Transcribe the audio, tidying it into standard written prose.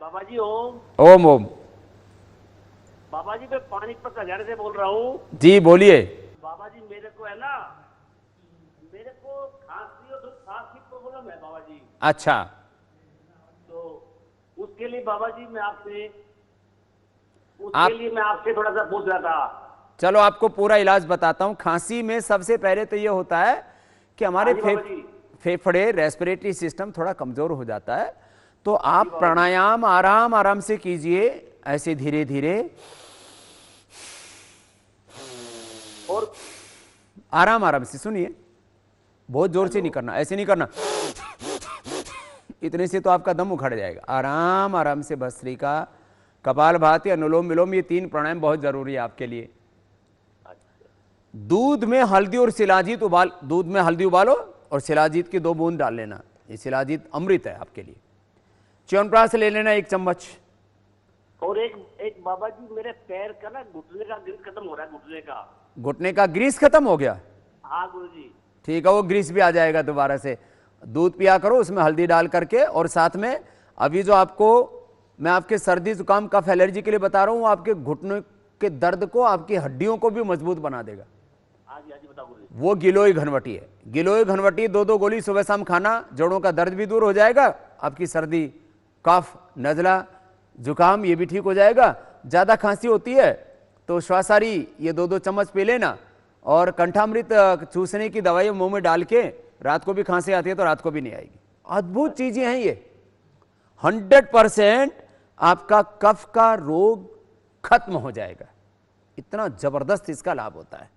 बाबा जी ओम। ओम ओम। बाबा जी मैं पानीपत हरियाणा से बोल रहा हूँ। जी बोलिए। बाबा जी मेरे को है ना, मेरे को खांसी और सांस की प्रॉब्लम है बाबा जी। अच्छा, तो उसके लिए बाबा जी आप मैं आपसे थोड़ा सा पूछ रहा था। चलो आपको पूरा इलाज बताता हूं। खांसी में सबसे पहले तो ये होता है कि हाँ हमारे जी बाबा जी। फेफड़े रेस्पिरेटरी सिस्टम थोड़ा कमजोर हो जाता है। तो जी आप बाबा जी। प्राणायाम आराम आराम से कीजिए, ऐसे धीरे धीरे, और आराम आराम से। सुनिए, बहुत जोर से हेलो। नहीं करना, ऐसे नहीं करना, इतने से तो आपका दम उखड़ जाएगा। आराम आराम से भस्त्रिका, कपालभाति, अनुलोम विलोम, ये 3 प्राणायाम बहुत जरूरी है आपके लिए। अच्छा। दूध में हल्दी और शिलाजीत दूध में हल्दी उबालो और शिलाजीत की 2 बूंद डाल लेना। ये शिलाजीत अमृत है आपके लिए। च्यवनप्राश ले लेना 1 चम्मच। और एक एक बाबा जी, मेरे पैर का ना घुटने का ग्रिप खत्म हो रहा है, घुटने का। घुटने का ग्रीस खत्म हो गया? हाँ गुरु जी। ठीक है, वो ग्रीस भी आ जाएगा दोबारा से। दूध पिया करो उसमें हल्दी डाल करके, और साथ में अभी जो आपको मैं आपके सर्दी जुकाम कफ एलर्जी के लिए बता रहा हूं, वो आपके घुटने के दर्द को, आपकी हड्डियों को भी मजबूत बना देगा। हाँ जी बताओ गुरु जी। वो गिलोय घनवटी है। गिलोय घनवटी 2-2 गोली सुबह शाम खाना, जोड़ों का दर्द भी दूर हो जाएगा, आपकी सर्दी कफ नजला जुकाम ये भी ठीक हो जाएगा। ज्यादा खांसी होती है तो श्वासारी ये 2-2 चम्मच पी लेना, और कंठामृत चूसने की दवाई मुंह में डाल के, रात को भी खांसी आती है तो रात को भी नहीं आएगी। अद्भुत चीजें हैं ये। 100% आपका कफ का रोग खत्म हो जाएगा। इतना जबरदस्त इसका लाभ होता है।